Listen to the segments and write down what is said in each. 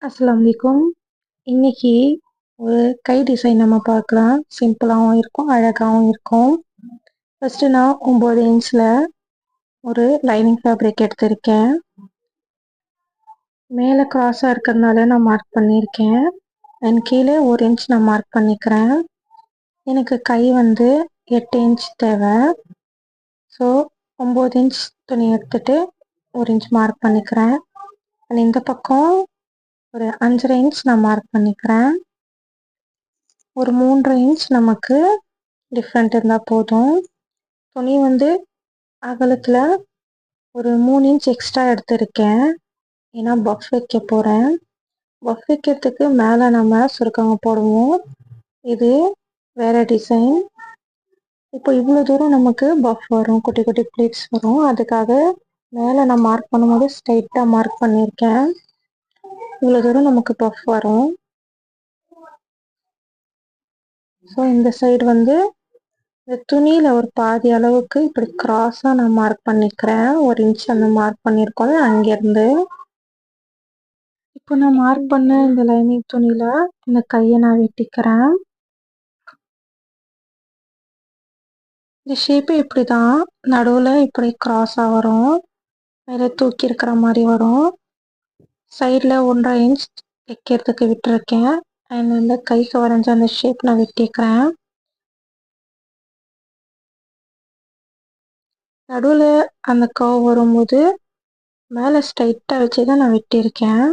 அஸ்ஸலாமு அலைக்கும். இன்னைக்கு ஒரு கை டிசைன் நம்ம பார்க்கலாம். சிம்பிளாகவும் இருக்கும், அழகாகவும் இருக்கும். ஃபர்ஸ்ட்டு நான் 9 இன்ச்சில் ஒரு லைனிங் ஃபேப்ரிக் எடுத்திருக்கேன். மேலே கிராஸாக இருக்கிறதுனால நான் மார்க் பண்ணியிருக்கேன். அண்ட் கீழே 1 இன்ச் நான் மார்க் பண்ணிக்கிறேன். எனக்கு கை 8 இன்ச் தேவை. ஸோ 9 இன்ச் துணி எடுத்துட்டு 1 இன்ச் மார்க் பண்ணிக்கிறேன். அண்ட் இந்த பக்கம் ஒரு 5.5 இன்ச் நான் மார்க் பண்ணிக்கிறேன். ஒரு 3.5 இன்ச் நமக்கு டிஃப்ரெண்ட் இருந்தால் போதும். துணி அகலத்தில் ஒரு 3 இன்ச் எக்ஸ்ட்ரா எடுத்திருக்கேன். ஏன்னா பஃப் வைக்க போகிறேன். பஃப் வைக்கிறதுக்கு மேலே நம்ம சுருக்கங்க போடுவோம். இது வேறு டிசைன். இப்போ இவ்வளோ தூரம் நமக்கு பஃப் வரும், குட்டி குட்டி ப்ளீட்ஸ் வரும். அதுக்காக மேலே நான் மார்க் பண்ணும்போது ஸ்ட்ரைட்டாக மார்க் பண்ணியிருக்கேன். இவ்வளோ தூரம் நமக்கு பஃப் வரும். ஸோ இந்த சைடு இந்த துணியில் ஒரு பாதி அளவுக்கு இப்படி கிராஸாக நான் மார்க் பண்ணிக்கிறேன். 1 இன்ச் அந்த மார்க் பண்ணியிருக்கோம் அங்கேருந்து. இப்போ நான் மார்க் பண்ண இந்த லைனிங் துணியில் இந்த கையை நான் வெட்டிக்கிறேன். இந்த ஷேப்பு இப்படி தான், நடுவில் இப்படி கிராஸாக வரும், மேலே தூக்கி இருக்கிற மாதிரி வரும். சைடில் 1.5 இன்ச் வைக்கிறதுக்கு விட்டுருக்கேன். அண்ட் இந்த கைக்கு வரைஞ்ச அந்த ஷேப் நான் வெட்டிக்கிறேன். நடுவில் அந்த கர்வ் வரும்போது மேலே ஸ்ட்ரைட்டாக வச்சு தான் நான் வெட்டியிருக்கேன்.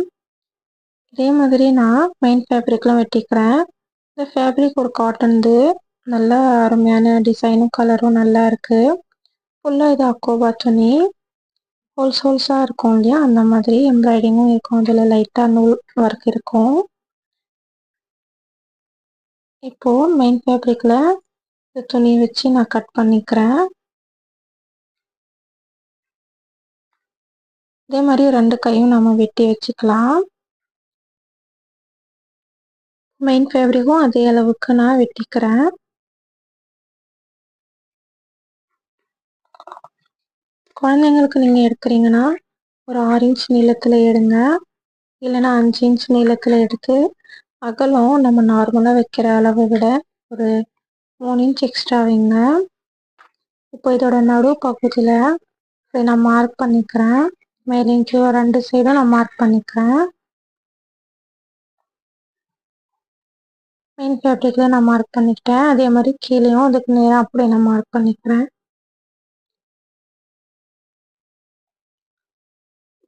இதே மாதிரி நான் மெயின் ஃபேப்ரிக்லாம் வெட்டிக்கிறேன். இந்த ஃபேப்ரிக் ஒரு காட்டன்து, நல்லா அருமையான டிசைனும் கலரும் நல்லா இருக்குது. ஃபுல்லாக இது அக்கோபா துணி, ஹோல்ஸாக இருக்கும் இல்லையா, அந்த மாதிரி எம்ப்ராய்டிங்கும் இருக்கும். அதில் லைட்டாக நூல் ஒர்க் இருக்கும். இப்போது மெயின் ஃபேப்ரிக்கில் இந்த துணி வச்சு நான் கட் பண்ணிக்கிறேன். இதே மாதிரி 2 கையும் நம்ம வெட்டி வச்சுக்கலாம். மெயின் ஃபேப்ரிக்கும் அதே அளவுக்கு நான் வெட்டிக்கிறேன். குழந்தைங்களுக்கு நீங்கள் எடுக்கிறீங்கன்னா ஒரு 6 இன்ச் நீளத்தில் எடுங்க, இல்லைன்னா 5 இன்ச் நீளத்தில் எடுத்து அகலம் நம்ம நார்மலாக வைக்கிற அளவை விட ஒரு 3 இன்ச் எக்ஸ்ட்ரா வைங்க. இப்போ இதோட நடு பகுதியில் இதை நான் மார்க் பண்ணிக்கிறேன். மேலேயும் கீழே 2 சைடும் நான் மார்க் பண்ணிக்கிறேன். மெயின் ஃபேப்ரிக்கில் நான் மார்க் பண்ணிக்கிட்டேன். அதே மாதிரி கீழேயும் அதுக்கு நேராக அப்படியே நான் மார்க் பண்ணிக்கிறேன்.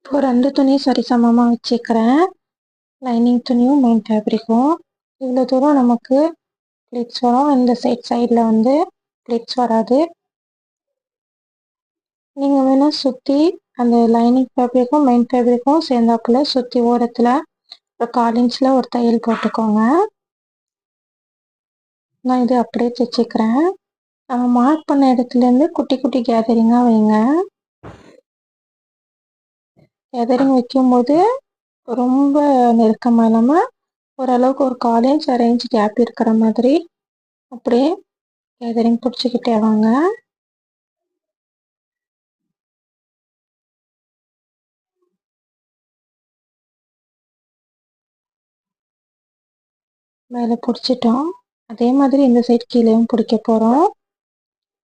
இப்போ 2 துணியும் சரிசமமாக வச்சுக்கிறேன். லைனிங் துணியும் மெயின் ஃபேப்ரிக்கும். இவ்வளோ தூரம் நமக்கு ப்ளீட்ஸ் வரும். இந்த சைடில் ப்ளீட்ஸ் வராது. நீங்கள் வேணால் சுற்றி அந்த லைனிங் ஃபேப்ரிக்கும் மெயின் ஃபேப்ரிக்கும் சேர்ந்தாப்புல சுற்றி ஓரத்தில் ஒரு 1/4 இன்ச்சில் ஒரு தையல் போட்டுக்கோங்க. நான் இது அப்படியே தைச்சிக்கிறேன். நம்ம மார்க் பண்ண இடத்துலேருந்து குட்டி குட்டி கேதரிங்காக வைங்க. கேதரிங் வைக்கும்போது ரொம்ப நெருக்கமாக இல்லாமல் ஓரளவுக்கு ஒரு 1/4 இன்ச் 1/2 இன்ச் கேப் இருக்கிற மாதிரி அப்படியே கேதரிங் பிடிச்சிக்கிட்டே வாங்க. மேலே பிடிச்சிட்டோம். அதே மாதிரி இந்த சைடு கீழேயும் பிடிக்க போகிறோம்.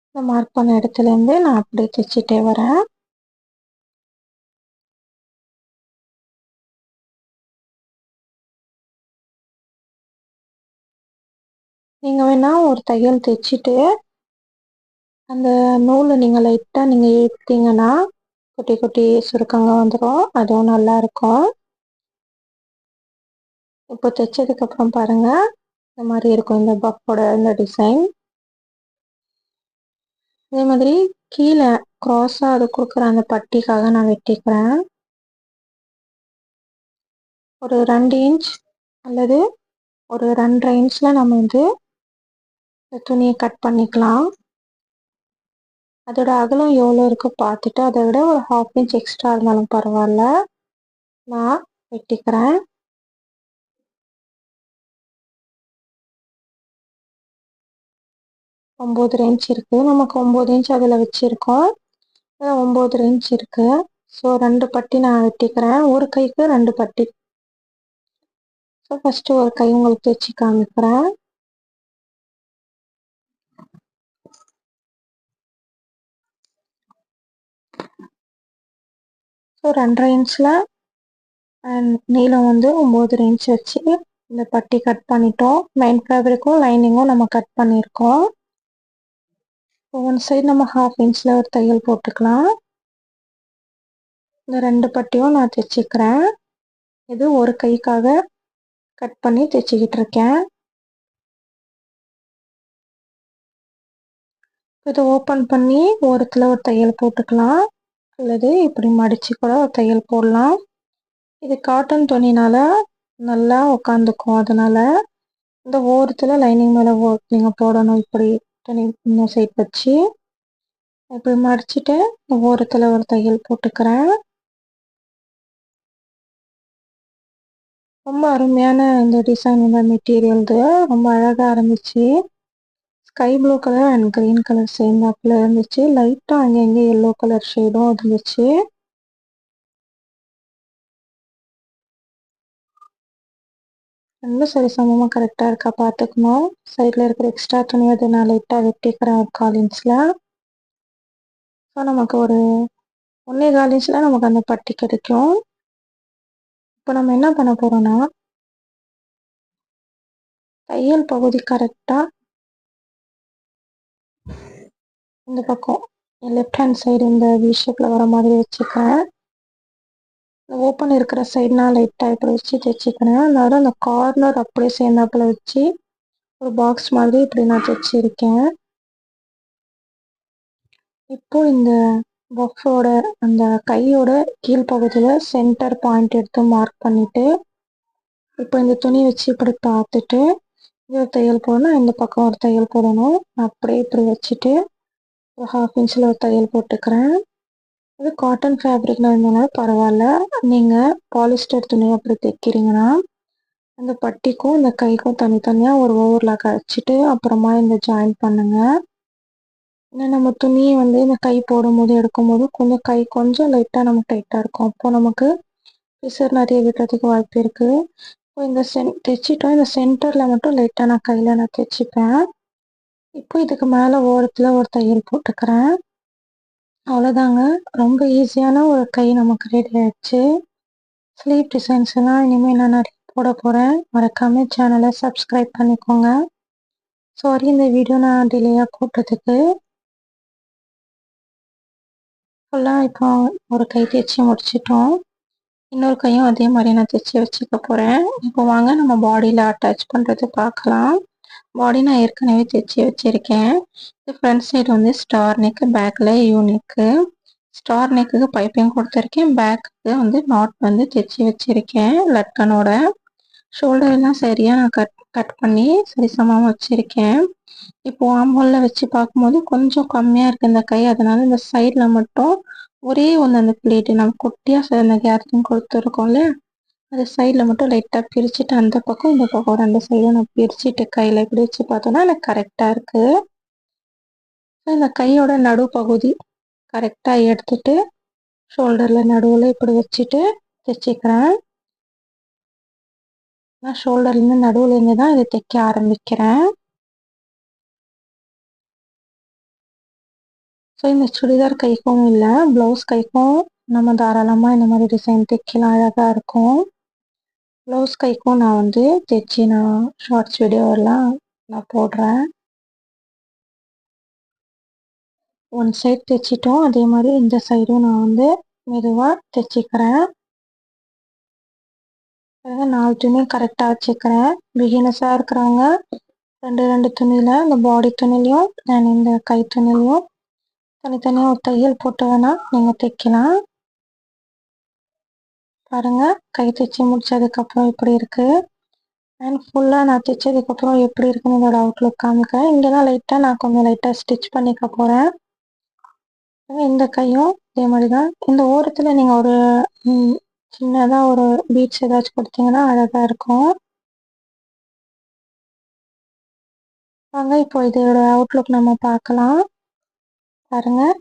இந்த மார்க் பண்ண இடத்துலேருந்து நான் அப்படியே தைச்சிட்டே வரேன். நீங்கள் வேணால் ஒரு தையல் தைச்சிட்டு அந்த நூலை நீங்கள் லைட்டாக இழுத்தீங்கன்னா குட்டி குட்டி சுருக்கங்க வந்துடும். அதுவும் நல்லாயிருக்கும். இப்போ தைச்சதுக்கப்புறம் பாருங்கள், இந்த மாதிரி இருக்கும் இந்த பஃப்போட இந்த டிசைன். அதே மாதிரி கீழே க்ராஸாக அது கொடுக்குற அந்த பட்டிக்காக நான் வெட்டிக்கிறேன். ஒரு 2 இன்ச் அல்லது ஒரு 2.5 இன்ச்சில் நம்ம இந்த துணியை கட் பண்ணிக்கலாம். அதோட அகலம் எவ்வளோ இருக்கு பார்த்துட்டு அதை விட ஒரு 1/2 இன்ச் எக்ஸ்ட்ரா இருந்தாலும் பரவாயில்ல, நான் வெட்டிக்கிறேன். ஒம்பது இன்ச் இருக்குது. நமக்கு 9 இன்ச் அதில் வச்சுருக்கோம். 9 இன்ச் இருக்குது. ஸோ 2 பட்டி நான் வெட்டிக்கிறேன். ஒரு கைக்கு 2 பட்டி. ஸோ ஃபஸ்ட்டு ஒரு கை உங்களுக்கு தைச்சு காமிக்கிறேன். ஸோ 2½ இன்ச்சில் நீளம் வந்து 9 இன்ச் வச்சு இந்த பட்டி கட் பண்ணிட்டோம். மெயின் ஃபேப்ரிக்கும் லைனிங்கும் நம்ம கட் பண்ணியிருக்கோம். ஒன் சைடு நம்ம 1/2 இன்ச்சில் ஒரு தையல் போட்டுக்கலாம். இந்த 2 பட்டியும் நான் தைச்சிக்கிறேன். இது ஒரு கைக்காக கட் பண்ணி தைச்சிக்கிட்டு இருக்கேன். இதை ஓப்பன் பண்ணி ஓரத்தில் ஒரு தையல் போட்டுக்கலாம், அல்லது இப்படி மடித்து கூட ஒரு தையல் போடலாம். இது காட்டன் துணினால நல்லா உட்காந்துக்கும், அதனால இந்த ஓரத்தில் லைனிங் மேலே நீங்கள் போடணும். இப்படி துணி இந்த சைட் வச்சு இப்படி மடிச்சுட்டு ஓரத்தில் ஒரு தையல் போட்டுக்கிறேன். ரொம்ப அருமையான இந்த டிசைன், இந்த மெட்டீரியல் ரொம்ப அழகாக இருந்துச்சு. Sky blue colour and green colour சேர்ந்தாப்புல இருந்துச்சு. லைட்டாக அங்கங்கே எல்லோ கலர் ஷேடும் இருந்துச்சு. ரொம்ப சரிசமமாக கரெக்டாக இருக்கா பார்த்துக்கணும். சைடில் இருக்கிற எக்ஸ்ட்ரா துணி அதை நான் லைட்டாக வெட்டிக்கிறேன் ஒரு 1/4 இன்ச்சில். ஸோ நமக்கு ஒரு 1¼ இன்ச்சில் நமக்கு அந்த பட்டி கிடைக்கும். இப்போ நம்ம என்ன பண்ண போகிறோன்னா, தையல் பகுதி கரெக்டாக இந்த பக்கம் லெஃப்ட் ஹேண்ட் சைடு இந்த வி ஷேப்பில் வர மாதிரி வச்சுக்கிறேன். ஓப்பன் இருக்கிற சைடு நான் லைட்டாக இப்படி வச்சு தைச்சிக்கிறேன். அதனால அந்த கார்னர் அப்படியே சேர்ந்தாப்புல வச்சு ஒரு பாக்ஸ் மாதிரி இப்படி நான் தைச்சிருக்கேன். இப்போ இந்த பஃபோட அந்த கையோட கீழ்ப்பகுதியில் சென்டர் பாயிண்ட் எடுத்து மார்க் பண்ணிவிட்டு, இப்போ இந்த துணி வச்சு இப்படி பார்த்துட்டு ஒரு தையல் போடணும், இந்த பக்கம் ஒரு தையல் போடணும். அப்படியே இப்படி வச்சுட்டு ஒரு 1/2 இன்ச்சில் ஒரு தையல் போட்டுக்கிறேன். இது காட்டன் ஃபேப்ரிக்கில் இருந்தனால பரவாயில்ல. நீங்கள் பாலிஸ்டர் துணி அப்படி தைக்கிறீங்கன்னா அந்த பட்டிக்கும் இந்த கைக்கும் தனித்தனியாக ஒரு ஓவர்லாக் அடிச்சுட்டு அப்புறமா இந்த ஜாயின் பண்ணுங்கள். ஏன்னா நம்ம துணியை வந்து இந்த கை போடும்போது எடுக்கும்போது கை கொஞ்சம் லைட்டாக நமக்கு டைட்டாக இருக்கும். அப்போது நமக்கு பிசர் நிறைய விடுறதுக்கு வாய்ப்பு இருக்குது. இப்போ இந்த தைச்சிட்டோம். இந்த சென்டரில் மட்டும் லைட்டாக நான் கையில் நான் தைச்சிப்பேன். இப்போ இதுக்கு மேலே ஓரத்தில் ஒரு தையல் போட்டுக்கிறேன். அவ்வளோதாங்க, ரொம்ப ஈஸியான ஒரு கை நமக்கு ரெடி ஆயிடுச்சு. ஸ்லீவ் டிசைன்ஸ் எல்லாம் இனிமேல் நான் நிறைய போட போகிறேன். மறக்காமல் சேனலை சப்ஸ்கிரைப் பண்ணிக்கோங்க. சாரி இந்த வீடியோ நான் டிலேயாக போட்டதுக்கு. ஃபுல்லாக இப்போ ஒரு கை தைச்சி முடிச்சிட்டோம். இன்னொரு கையும் அதே மாதிரி நான் தைச்சி வச்சுக்க போகிறேன். இப்போ வாங்க நம்ம பாடியில் அட்டாச் பண்ணுறது பார்க்கலாம். பாடி நான் ஏற்கனவே தைச்சி வச்சுருக்கேன். இது ஃப்ரண்ட் சைடு வந்து ஸ்டார் நெக்கு, பேக்கில் யூ நெக்கு. ஸ்டார் நெக்குக்கு பைப்பிங் கொடுத்துருக்கேன். பேக்குக்கு வந்து நாட் வந்து தைச்சி வச்சுருக்கேன் லட்கனோட. ஷோல்டர் எல்லாம் சரியாக நான் கட் பண்ணி சரிசமமாக வச்சுருக்கேன். இப்போ ஆம்போலில் வச்சு பார்க்கும்போது கொஞ்சம் கம்மியாக இருக்குது இந்த கை. அதனால் இந்த சைடில் மட்டும் ஒரே ஒன்று அந்த பிளேட்டு நம்ம குட்டியாக அந்த கேத்ரிங் கொடுத்துருக்கோம்ல, அது சைடில் மட்டும் லைட்டாக பிரிச்சுட்டு அந்த பக்கம் இந்த பக்கம் 2 சைடும் நான் பிரிச்சுட்டு கையில் இப்படி வச்சு பார்த்தோன்னா எனக்கு கரெக்டாக இருக்குது. இந்த கையோட நடுப்பகுதி கரெக்டாக எடுத்துட்டு ஷோல்டரில் நடுவில் இப்படி வச்சுட்டு தைச்சிக்கிறேன். நான் ஷோல்டர்லேருந்து நடுவுலேருந்து தான் இதை தைக்க ஆரம்பிக்கிறேன். ஸோ இந்த சுடிதார் கைக்கும் இல்லை, ப்ளவுஸ் கைக்கும் நம்ம தாராளமாக இந்த மாதிரி டிசைன் தைக்கலாம், அழகாக இருக்கும். ப்ளவுஸ் கைக்கும் நான் வந்து தைச்சி நான் ஷார்ட்ஸ் வீடியோவெல்லாம் நான் போடுறேன். ஒன் சைட் தைச்சிட்டோம், அதே மாதிரி இந்த சைடும் நான் வந்து மெதுவாக தைச்சிக்கிறேன். 4 துணியும் கரெக்டாக வச்சுக்கிறேன். பிகினஸாக இருக்கிறவங்க 2 துணியில் இந்த பாடி துணிலையும் நான் இந்த கை துணிலையும் தனித்தனியாக ஒரு தையல் போட்டு வேணால் நீங்கள் தைக்கலாம். பாருங்கள், கை தைச்சி முடித்ததுக்கப்புறம் எப்படி இருக்குது அண்ட் ஃபுல்லாக நான் தைச்சதுக்கப்புறம் எப்படி இருக்குன்னு இதோட அவுட்லுக் காமிக்கிறேன். இங்கே தான் நான் கொஞ்சம் லைட்டாக ஸ்டிச் பண்ணிக்க போகிறேன். இந்த கையும் இதே மாதிரி தான். இந்த ஓரத்தில் நீங்கள் ஒரு சின்னதாக ஒரு பீட்ஸ் ஏதாச்சும் கொடுத்தீங்கன்னா அழகாக இருக்கும். வாங்க இப்போ இதோட அவுட்லுக் நம்ம பார்க்கலாம். பாருங்கள்,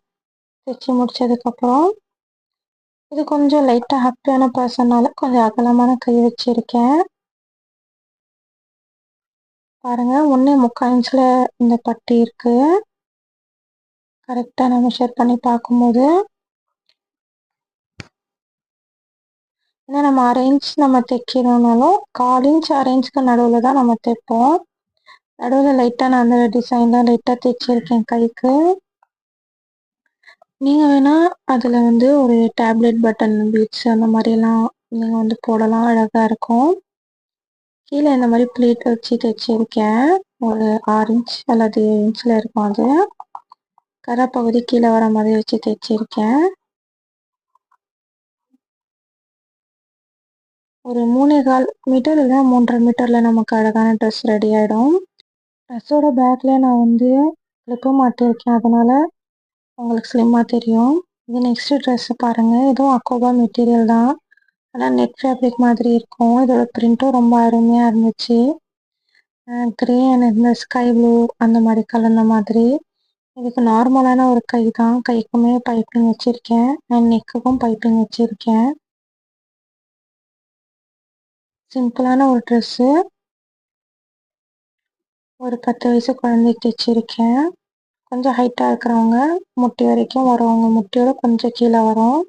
தைச்சி முடித்ததுக்கப்புறம் இது கொஞ்சம் லைட்டாக ஹாப்பியான பர்சனால் கொஞ்சம் அகலமான கை வச்சுருக்கேன். பாருங்க 1.75 இன்ச்சில் இந்த பட்டி இருக்கு. கரெக்டாக நம்ம மெஷர் பண்ணி பார்க்கும்போது ஏன்னா நம்ம 1/2 இன்ச் நம்ம தைக்கிறோம்னாலும் 1/4 இன்ச் 1/2 இன்ச்சுக்கு நடுவில் தான் நம்ம தைப்போம். நடுவில் லைட்டாக நான் அந்த டிசைன்லாம் லைட்டாக தைச்சிருக்கேன் கைக்கு. நீங்கள் வேணால் அதில் வந்து ஒரு டேப்லெட் பட்டன் பீட்ஸ் அந்த மாதிரிலாம் நீங்கள் வந்து போடலாம், அழகாக இருக்கும். கீழே இந்த மாதிரி ப்ளீட் வச்சு தைச்சிருக்கேன். ஒரு 6 இன்ச் அல்லது 7 இன்ச்சில் இருக்கும். அது கரை பகுதி கீழே வர மாதிரி வச்சு தைச்சிருக்கேன். ஒரு 3.25 மீட்டர் இல்லை 3.5 மீட்டரில் நமக்கு அழகான ட்ரெஸ் ரெடி ஆகிடும். ட்ரெஸ்ஸோட பேக்கில் நான் வந்து கிளிப்பு மாட்டியிருக்கேன், அதனால் உங்களுக்கு ஸ்லிம்மாக தெரியும். இது நெக்ஸ்ட்டு ட்ரெஸ்ஸு பாருங்கள். இதுவும் அக்கோபா மெட்டீரியல் தான், ஆனால் நெட் ஃபேப்ரிக் மாதிரி இருக்கும். இதோட பிரிண்ட்டும் ரொம்ப அருமையாக இருந்துச்சு. க்ரே அண்ட் இந்த ஸ்கை ப்ளூ அந்த மாதிரி கலந்த மாதிரி. இதுக்கு நார்மலான ஒரு கை தான். கைக்குமே பைப்பிங் வச்சுருக்கேன் அண்ட் நெக்குக்கும் பைப்பிங் வச்சுருக்கேன். சிம்பிளான ஒரு ட்ரெஸ்ஸு. ஒரு 10 வயசு குழந்தைக்கு தைச்சிருக்கேன். கொஞ்சம் ஹைட்டாக இருக்கிறவங்க முட்டி வரைக்கும் வரவங்க முட்டியோட கொஞ்சம் கீழே வரும்.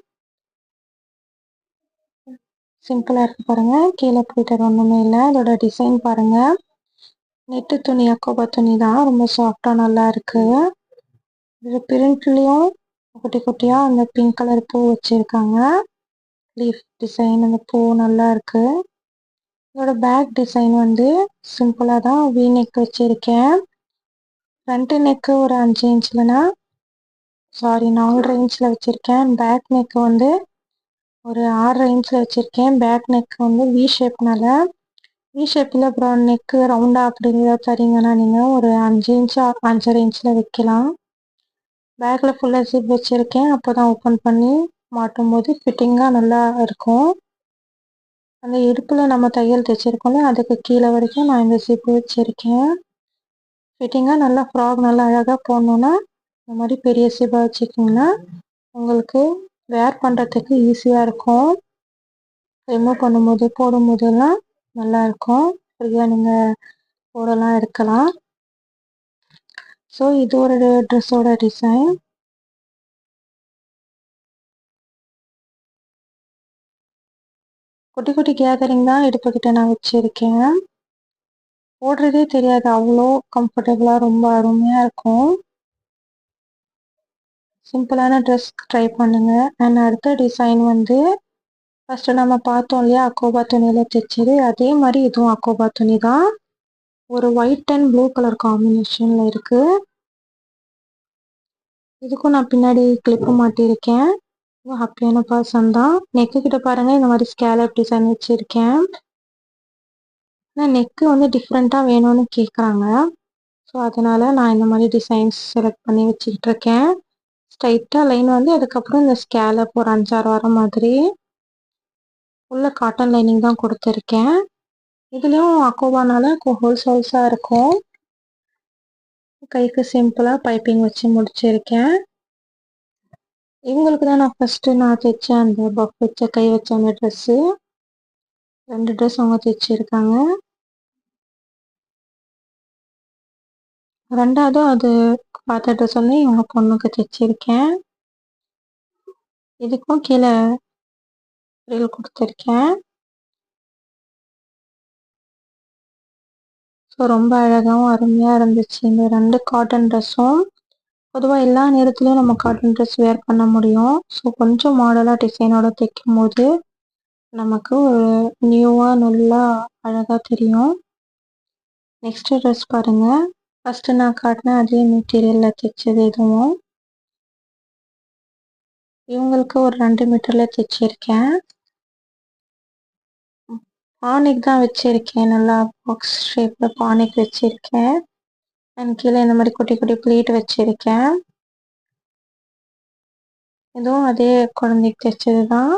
சிம்பிளாக இருக்குது பாருங்கள். கீழே போய்ட்டு ஒன்றுமே இல்லை. அதோட டிசைன் பாருங்கள். நெட்டு துணி, அக்கோபா துணி தான். ரொம்ப சாஃப்டாக நல்லா இருக்குது. இது பிரிண்ட்லேயும் குட்டி குட்டியாக அந்த பிங்க் கலர் பூ வச்சுருக்காங்க. லீஃப் டிசைன் அந்த பூ நல்லா இருக்குது. இதோட பேக் டிசைன் வந்து சிம்பிளாக தான் வி நெக் வச்சுருக்கேன். ஃப்ரண்ட்டு நெக்கு ஒரு 5 இன்ச்லனா 4.5 இன்ச்சில் வச்சுருக்கேன். பேக் நெக்கு வந்து ஒரு 6.5 இன்ச்சில் வச்சுருக்கேன். பேக் நெக் வந்து வி ஷேப்னால வி ஷேப்பில் அப்புறம் நெக்கு ரவுண்டாக அப்படிங்கிறத தரீங்கன்னா நீங்கள் ஒரு 5 இன்ச்சு 5.5 இன்ச்சில் வைக்கலாம். பேக்கில் ஃபுல்லாக ஜிப் வச்சுருக்கேன். அப்போ தான் ஓப்பன் பண்ணி மாட்டும் போது ஃபிட்டிங்காக நல்லா இருக்கும். அந்த இடுப்பில் நம்ம தையல் தைச்சிருக்கோம்ல, அதுக்கு கீழே வரைக்கும் நான் இந்த ஜிப்பு வச்சுருக்கேன். ஃபிட்டிங்காக நல்லா ஃப்ராக் நல்லா அழகாக போடணுன்னா இந்த மாதிரி பெரிய ஜிப்பாக வச்சுக்கிங்கன்னா உங்களுக்கு வேர் பண்ணுறதுக்கு ஈஸியாக இருக்கும். ரிமூவ் பண்ணும்போது போடும்போதெல்லாம் நல்லாயிருக்கும். ஃப்ரீயாக நீங்கள் போடலாம் எடுக்கலாம். ஸோ இது ஒரு ட்ரெஸ்ஸோட டிசைன். குட்டி குட்டி கேதரிங் தான் இடுப்புக்கிட்ட நான் வச்சுருக்கேன். போடுறதே தெரியாது, அவ்வளோ கம்ஃபர்டபுளாக ரொம்ப அருமையாக இருக்கும். சிம்பிளான ட்ரெஸ் ட்ரை பண்ணுங்கள். அண்ட் அடுத்த டிசைன் வந்து ஃபஸ்ட்டு நம்ம பார்த்தோம் இல்லையா அக்கோபா துணியில் தைச்சது, அதே மாதிரி இதுவும் அக்கோபா துணி தான். ஒரு ஒயிட் அண்ட் ப்ளூ கலர் காம்பினேஷனில் இருக்குது. இதுக்கும் நான் பின்னாடி கிளிப்பு மாட்டியிருக்கேன். ஹாப்பியான பர்சன் தான். நெக்கு கிட்ட பாருங்கள், இந்த மாதிரி ஸ்கேலப் டிசைன் வச்சுருக்கேன். ஆனால் நெக்கு வந்து டிஃப்ரெண்ட்டாக வேணும்னு கேட்குறாங்க. ஸோ அதனால் நான் இந்த மாதிரி டிசைன்ஸ் செலக்ட் பண்ணி வச்சுக்கிட்டு இருக்கேன். ஸ்ட்ரைட்டாக லைன் வந்து அதுக்கப்புறம் இந்த ஸ்கேலப் ஒரு 5-6 வர மாதிரி. உள்ள காட்டன் லைனிங் தான் கொடுத்துருக்கேன். இதுலேயும் அக்கோபானால ஹோல்ஸாக இருக்கும். கைக்கு சிம்பிளாக பைப்பிங் வச்சு முடிச்சிருக்கேன். இவங்களுக்கு தான் நான் ஃபஸ்ட்டு தைச்சேன் அந்த பஃப் வச்ச கை வச்ச அந்த ட்ரெஸ்ஸு. 2 ட்ரெஸ் அவங்க தைச்சிருக்காங்க. 2வதும் அது பார்த்த ட்ரெஸ் வந்து இவங்க பொண்ணுக்கு தைச்சிருக்கேன். இதுக்கும் கீழே ஃப்ரில் கொடுத்துருக்கேன். ஸோ ரொம்ப அழகாகவும் அருமையாக இருந்துச்சு இந்த 2 காட்டன் ட்ரெஸ்ஸும். பொதுவாக எல்லா நேரத்துலையும் நம்ம காட்டன் ட்ரெஸ் வேர் பண்ண முடியும். ஸோ கொஞ்சம் மாடலாக டிசைனோட தைக்கும் போது நமக்கு ஒரு நியூவாக நல்லா அழகாக தெரியும். நெக்ஸ்ட்டு ட்ரெஸ் பாருங்கள். ஃபஸ்ட்டு நான் காட்டின அதே மெட்டீரியலில் தைச்சது இதுவும். இவங்களுக்கு ஒரு 2 மீட்டரில் தைச்சிருக்கேன். பானிக் தான் வச்சுருக்கேன். நல்லா பாக்ஸ் ஷேப்பில் பானிக் வச்சுருக்கேன். அண்ட் கீழே இந்த மாதிரி குட்டி குட்டி ப்ளீட் வச்சுருக்கேன். இதுவும் அதே குழந்தைக்கு தைச்சது தான்.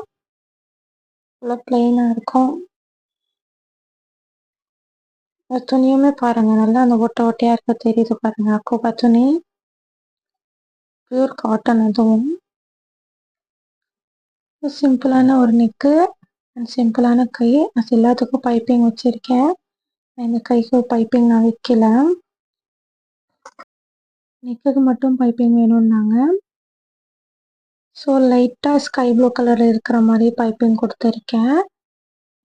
நல்லா ப்ளெயினாக இருக்கும். இந்த துணியுமே பாருங்கள், நல்லா அந்த ஒட்டை ஒட்டையாக இருக்க தெரியுது பாருங்கள். அக்கோபா துணி, பியூர் காட்டன். அதுவும் சிம்பிளான ஒரு நெக்கு அண்ட் சிம்பிளான கை. அது எல்லாத்துக்கும் பைப்பிங் வச்சுருக்கேன். இந்த கைக்கு பைப்பிங் நான் வைக்கல. நெக்குக்கு மட்டும் பைப்பிங் வேணும்னாங்க. ஸோ லைட்டாக ஸ்கை ப்ளூ கலரில் இருக்கிற மாதிரி பைப்பிங் கொடுத்துருக்கேன்.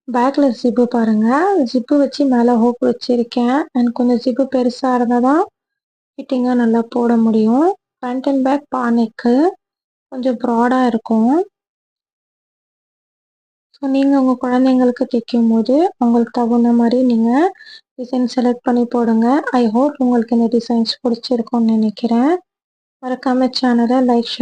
பேக்கில் ஜிப்பு பாருங்கள், ஜிப்பு வச்சு மேலே ஹூக் வச்சுருக்கேன். அண்ட் கொஞ்சம் ஜிப்பு பெருசாக இருந்தால் தான் ஃபிட்டிங்காக நல்லா போட முடியும். ஃப்ரண்ட் அண்ட் பேக் பானைக்கு கொஞ்சம் ப்ராடாக இருக்கும். ஸோ நீங்கள் உங்கள் குழந்தைங்களுக்கு தைக்கும் போது உங்களுக்கு தகுந்த மாதிரி நீங்கள் டிசைன் செலக்ட் பண்ணி போடுங்க. ஐ ஹோப் உங்களுக்கு இந்த டிசைன்ஸ் பிடிச்சிருக்கும்னு நினைக்கிறேன். மறக்காமல் சேனலை லைக்